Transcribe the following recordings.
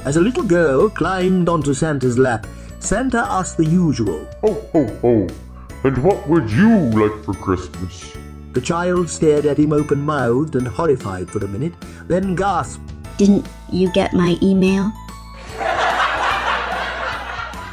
As a little girl climbed onto Santa's lap, Santa asked the usual, Ho, ho, ho. And what would you like for Christmas? The child stared at him open-mouthed and horrified for a minute, then gasped, Didn't you get my email?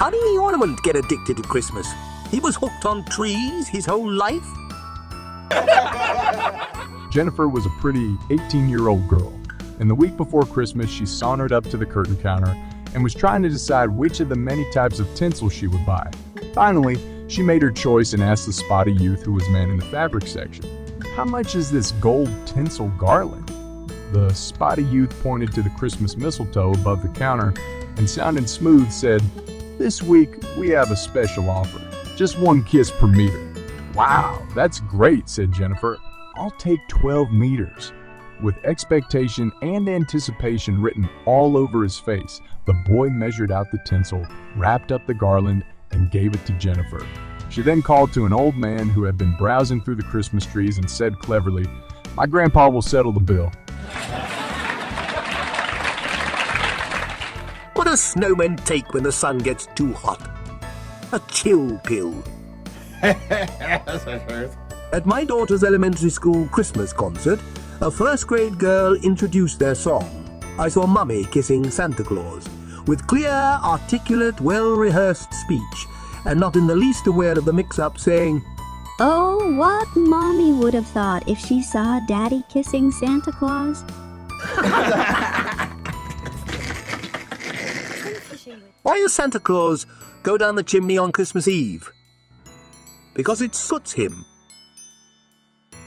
How did the ornament get addicted to Christmas? He was hooked on trees his whole life? Jennifer was a pretty 18-year-old girl, and the week before Christmas she sauntered up to the curtain counter and was trying to decide which of the many types of tinsel she would buy. Finally, she made her choice and asked the spotty youth who was manning the fabric section, "How much is this gold tinsel garland?" The spotty youth pointed to the Christmas mistletoe above the counter and, sounding smooth, said, "This week we have a special offer, just 1 kiss per meter." "Wow, that's great," said Jennifer. "I'll take 12 meters." With expectation and anticipation written all over his face, the boy measured out the tinsel, wrapped up the garland, and gave it to Jennifer. She then called to an old man who had been browsing through the Christmas trees and said cleverly, "My grandpa will settle the bill." What do snowmen take when the sun gets too hot? A chill pill. At my daughter's elementary school Christmas concert, a first-grade girl introduced their song. I saw Mummy kissing Santa Claus, with clear, articulate, well-rehearsed speech, and not in the least aware of the mix-up, saying, Oh, what Mommy would have thought if she saw Daddy kissing Santa Claus. Why does Santa Claus go down the chimney on Christmas Eve? Because it suits him.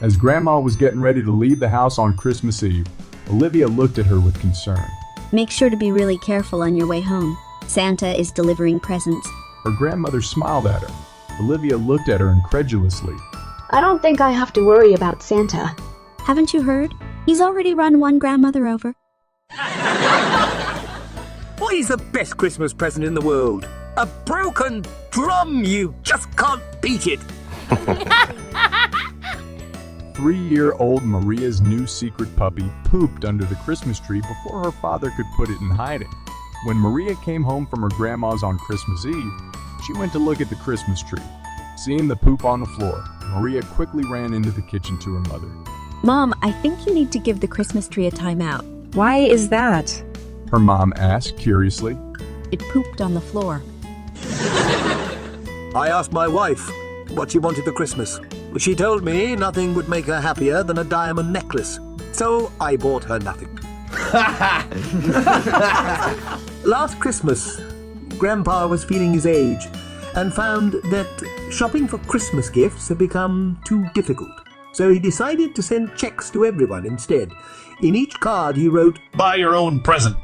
As Grandma was getting ready to leave the house on Christmas Eve, Olivia looked at her with concern. Make sure to be really careful on your way home. Santa is delivering presents. Her grandmother smiled at her. Olivia looked at her incredulously. I don't think I have to worry about Santa. Haven't you heard? He's already run one grandmother over. What is the best Christmas present in the world? A broken drum! You just can't beat it! 3-year-old Maria's new secret puppy pooped under the Christmas tree before her father could put it in hiding. When Maria came home from her grandma's on Christmas Eve, she went to look at the Christmas tree. Seeing the poop on the floor, Maria quickly ran into the kitchen to her mother. Mom, I think you need to give the Christmas tree a timeout. Why is that? Her mom asked curiously. It pooped on the floor. I asked my wife what she wanted for Christmas. She told me nothing would make her happier than a diamond necklace. So I bought her nothing. Last Christmas, Grandpa was feeling his age and found that shopping for Christmas gifts had become too difficult. So he decided to send checks to everyone instead. In each card he wrote, "Buy your own present,"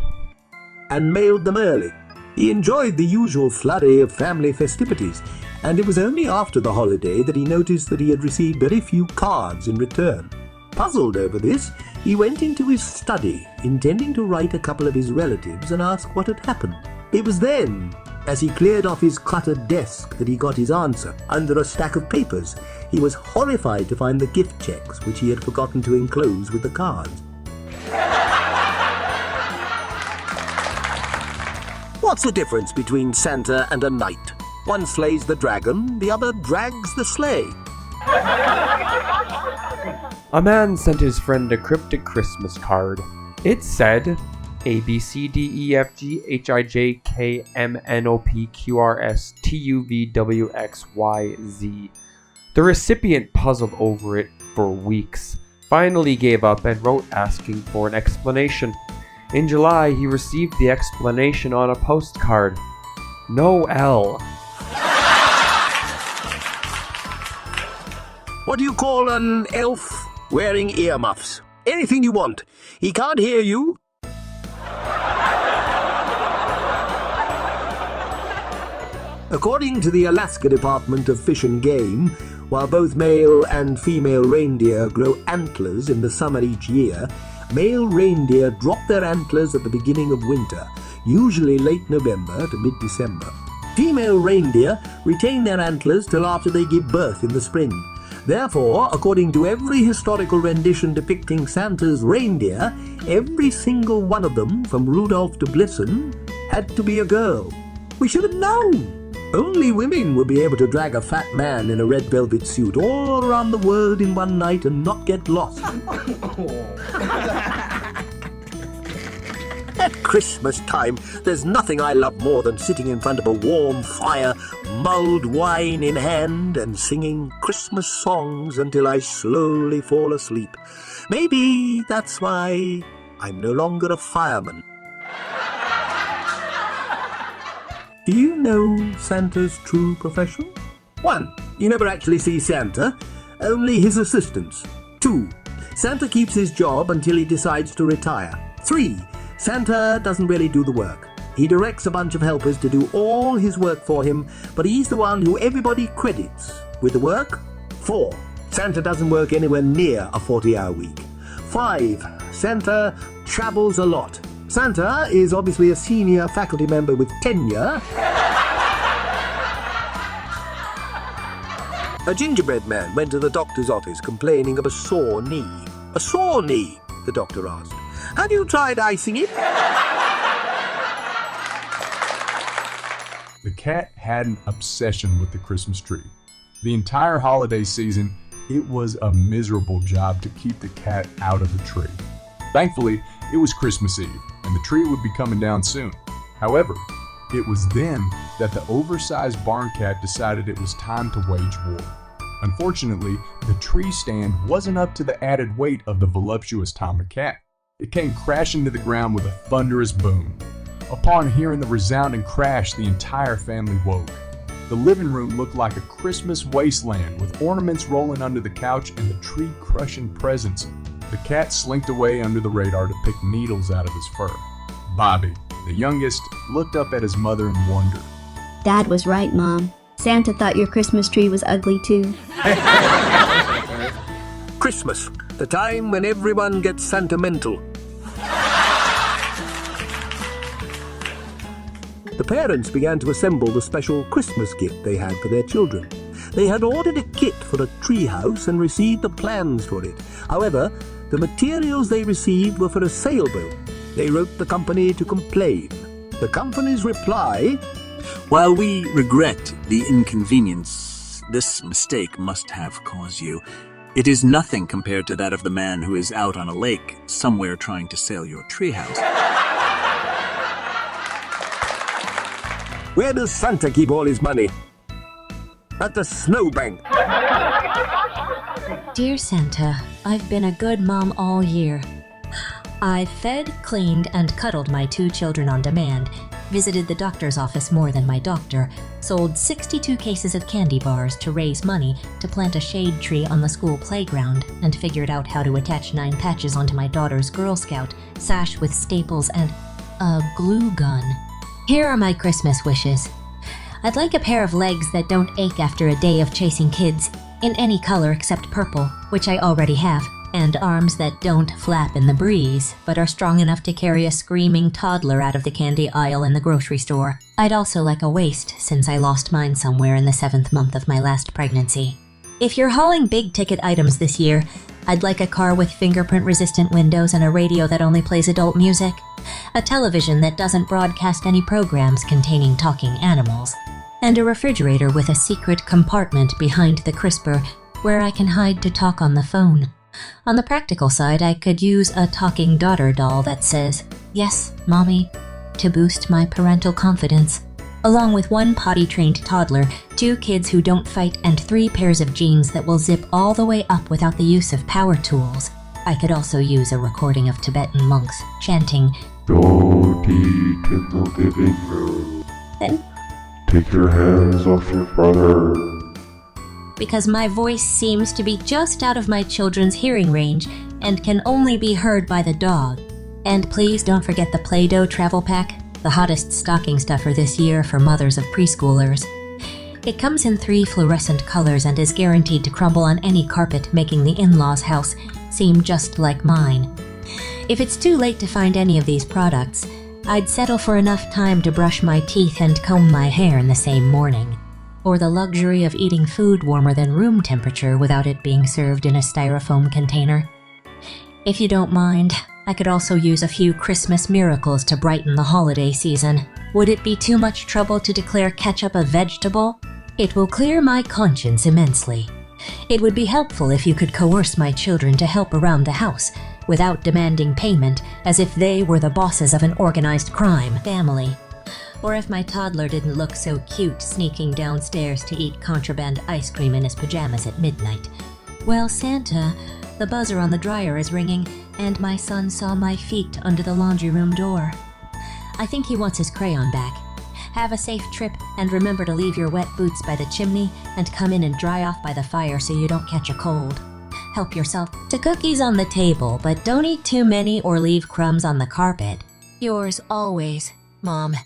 and mailed them early. He enjoyed the usual flurry of family festivities, and it was only after the holiday that he noticed that he had received very few cards in return. Puzzled over this, he went into his study, intending to write a couple of his relatives and ask what had happened. It was then, as he cleared off his cluttered desk, that he got his answer, under a stack of papers. He was horrified to find the gift checks, which he had forgotten to enclose with the cards. What's the difference between Santa and a knight? One slays the dragon, the other drags the sleigh. A man sent his friend a cryptic Christmas card. It said, ABCDEFGHIJKMNOPQRSTUVWXYZ. The recipient puzzled over it for weeks, finally gave up and wrote asking for an explanation. In July, he received the explanation on a postcard. No L. What do you call an elf wearing earmuffs? Anything you want. He can't hear you. According to the Alaska Department of Fish and Game, while both male and female reindeer grow antlers in the summer each year, male reindeer drop their antlers at the beginning of winter, usually late November to mid-December. Female reindeer retain their antlers till after they give birth in the spring. Therefore, according to every historical rendition depicting Santa's reindeer, every single one of them, from Rudolph to Blitzen, had to be a girl. We should have known. Only women would be able to drag a fat man in a red velvet suit all around the world in one night and not get lost. At Christmas time, there's nothing I love more than sitting in front of a warm fire, mulled wine in hand, and singing Christmas songs until I slowly fall asleep. Maybe that's why I'm no longer a fireman. Do you know Santa's true profession? 1. You never actually see Santa, only his assistants. 2. Santa keeps his job until he decides to retire. 3. Santa doesn't really do the work. He directs a bunch of helpers to do all his work for him, but he's the one who everybody credits with the work. 4. Santa doesn't work anywhere near a 40-hour week. 5. Santa travels a lot. Santa is obviously a senior faculty member with tenure. A gingerbread man went to the doctor's office complaining of a sore knee. A sore knee? The doctor asked. Have you tried icing it? The cat had an obsession with the Christmas tree. The entire holiday season, it was a miserable job to keep the cat out of the tree. Thankfully, it was Christmas Eve, and the tree would be coming down soon. However, it was then that the oversized barn cat decided it was time to wage war. Unfortunately, the tree stand wasn't up to the added weight of the voluptuous Tom cat. It came crashing to the ground with a thunderous boom. Upon hearing the resounding crash, the entire family woke. The living room looked like a Christmas wasteland, with ornaments rolling under the couch and the tree crushing presents. The cat slinked away under the radar to pick needles out of his fur. Bobby, the youngest, looked up at his mother in wonder. Dad was right, Mom. Santa thought your Christmas tree was ugly too. Christmas, the time when everyone gets sentimental. The parents began to assemble the special Christmas gift they had for their children. They had ordered a kit for a treehouse and received the plans for it. However, the materials they received were for a sailboat. They wrote the company to complain. The company's reply: While we regret the inconvenience this mistake must have caused you, it is nothing compared to that of the man who is out on a lake somewhere trying to sail your treehouse. Where does Santa keep all his money? At the snowbank. Dear Santa, I've been a good mom all year. I've fed, cleaned, and cuddled my 2 children on demand, visited the doctor's office more than my doctor, sold 62 cases of candy bars to raise money to plant a shade tree on the school playground, and figured out how to attach 9 patches onto my daughter's Girl Scout sash with staples and a glue gun. Here are my Christmas wishes. I'd like a pair of legs that don't ache after a day of chasing kids, in any color except purple, which I already have, and arms that don't flap in the breeze, but are strong enough to carry a screaming toddler out of the candy aisle in the grocery store. I'd also like a waist, since I lost mine somewhere in the 7th month of my last pregnancy. If you're hauling big-ticket items this year, I'd like a car with fingerprint-resistant windows and a radio that only plays adult music, a television that doesn't broadcast any programs containing talking animals, and a refrigerator with a secret compartment behind the crisper where I can hide to talk on the phone. On the practical side, I could use a talking daughter doll that says, "Yes, Mommy," to boost my parental confidence, along with 1 potty-trained toddler, 2 kids who don't fight, and 3 pairs of jeans that will zip all the way up without the use of power tools. I could also use a recording of Tibetan monks chanting, Don't eat in the living room. Then? Take your hands off your brother. because my voice seems to be just out of my children's hearing range and can only be heard by the dog. And please don't forget the Play-Doh travel pack, the hottest stocking stuffer this year for mothers of preschoolers. It comes in 3 fluorescent colors and is guaranteed to crumble on any carpet, making the in-laws' house seem just like mine. If it's too late to find any of these products, I'd settle for enough time to brush my teeth and comb my hair in the same morning. or the luxury of eating food warmer than room temperature without it being served in a styrofoam container. If you don't mind, I could also use a few Christmas miracles to brighten the holiday season. Would it be too much trouble to declare ketchup a vegetable? It will clear my conscience immensely. It would be helpful if you could coerce my children to help around the house without demanding payment as if they were the bosses of an organized crime family. Or if my toddler didn't look so cute sneaking downstairs to eat contraband ice cream in his pajamas at midnight. Well, Santa, the buzzer on the dryer is ringing, and my son saw my feet under the laundry room door. I think he wants his crayon back. Have a safe trip, and remember to leave your wet boots by the chimney and come in and dry off by the fire so you don't catch a cold. Help yourself to cookies on the table, but don't eat too many or leave crumbs on the carpet. Yours always, Mom.